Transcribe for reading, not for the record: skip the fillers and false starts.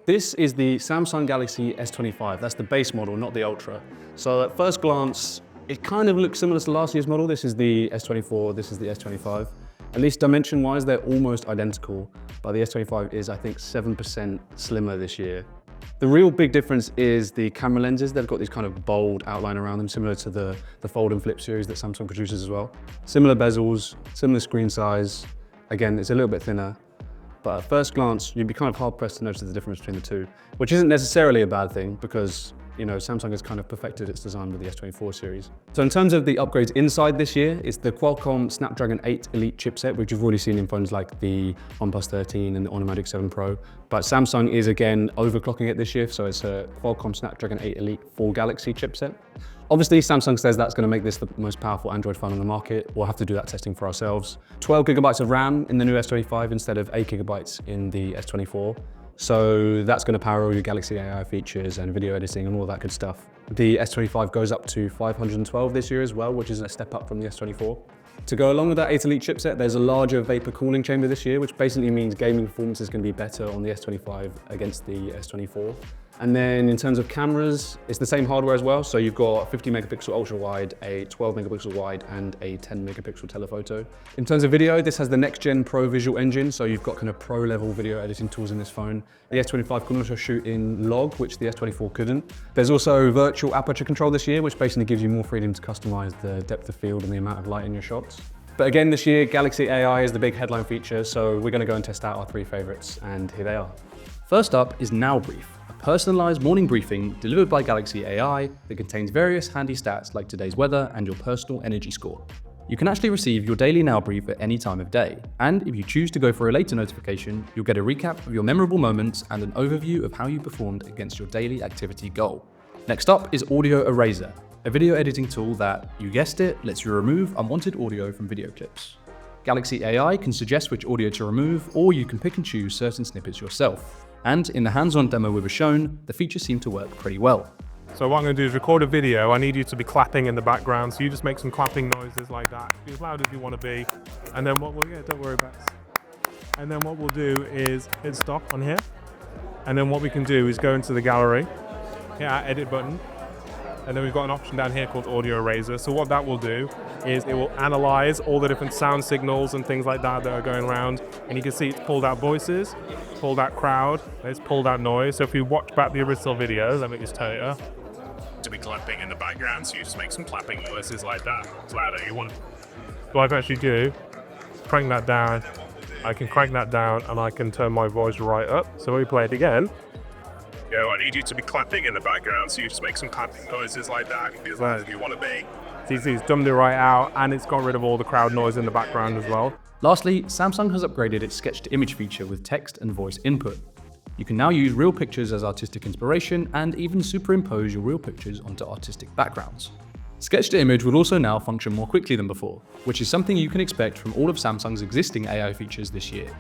This is the Samsung Galaxy S25. That's the base model, not the Ultra. So at first glance, it kind of looks similar to last year's model. This is the S24, this is the S25. At least dimension-wise, they're almost identical, but the S25 is, I think, 7% slimmer this year. The real big difference is the camera lenses. They've got these kind of bold outline around them, similar to the fold and flip series that Samsung produces as well. Similar bezels, similar screen size. Again, it's a little bit thinner. But at first glance, you'd be kind of hard-pressed to notice the difference between the two, which isn't necessarily a bad thing because, you know, Samsung has kind of perfected its design with the S24 series. So in terms of the upgrades inside this year, it's the Qualcomm Snapdragon 8 Elite chipset, which you've already seen in phones like the OnePlus 13 and the Honor Magic 7 Pro. But Samsung is again overclocking it this year, so it's a Qualcomm Snapdragon 8 Elite for Galaxy chipset. Obviously, Samsung says that's going to make this the most powerful Android phone on the market. We'll have to do that testing for ourselves. 12 gigabytes of RAM in the new S25 instead of 8 gigabytes in the S24. So that's going to power all your Galaxy AI features and video editing and all that good stuff. The S25 goes up to 512 this year as well, which is a step up from the S24. To go along with that 8 Elite chipset, there's a larger vapor cooling chamber this year, which basically means gaming performance is going to be better on the S25 against the S24. And then in terms of cameras, it's the same hardware as well. So you've got a 50 megapixel ultra wide, a 12 megapixel wide, and a 10 megapixel telephoto. In terms of video, this has the next gen Pro Visual Engine. So you've got kind of pro level video editing tools in this phone. The S25 can also shoot in log, which the S24 couldn't. There's also virtual aperture control this year, which basically gives you more freedom to customize the depth of field and the amount of light in your shots. But again, this year, Galaxy AI is the big headline feature. So we're going to go and test out our 3 favorites, and here they are. First up is Now Brief, a personalized morning briefing delivered by Galaxy AI that contains various handy stats like today's weather and your personal energy score. You can actually receive your daily Now Brief at any time of day, and if you choose to go for a later notification, you'll get a recap of your memorable moments and an overview of how you performed against your daily activity goal. Next up is Audio Eraser, a video editing tool that, you guessed it, lets you remove unwanted audio from video clips. Galaxy AI can suggest which audio to remove, or you can pick and choose certain snippets yourself. And in the hands-on demo we were shown, the feature seemed to work pretty well. So what I'm going to do is record a video. I need you to be clapping in the background, so you just make some clapping noises like that. Be as loud as you want to be. And then what we'll don't worry about it. And then what we'll do is hit stop on here. And then what we can do is go into the gallery, hit our edit button. And then we've got an option down here called Audio Eraser. So what that will do is it will analyze all the different sound signals and things like that are going around. And you can see it's pulled out voices, pulled out crowd, it's pulled out noise. So if you watch back the original video, let me just turn it up. To be clapping in the background, so you just make some clapping noises like that. As loud as you want. So I can actually do, crank that down. I can crank that down and I can turn my voice right up. So when we play it again, I need you to be clapping in the background, so you just make some clapping noises like that, as loud as you want to be. It's dumbed it right out, and it's got rid of all the crowd noise in the background as well. Lastly, Samsung has upgraded its sketch-to-image feature with text and voice input. You can now use real pictures as artistic inspiration, and even superimpose your real pictures onto artistic backgrounds. Sketch-to-image will also now function more quickly than before, which is something you can expect from all of Samsung's existing AI features this year.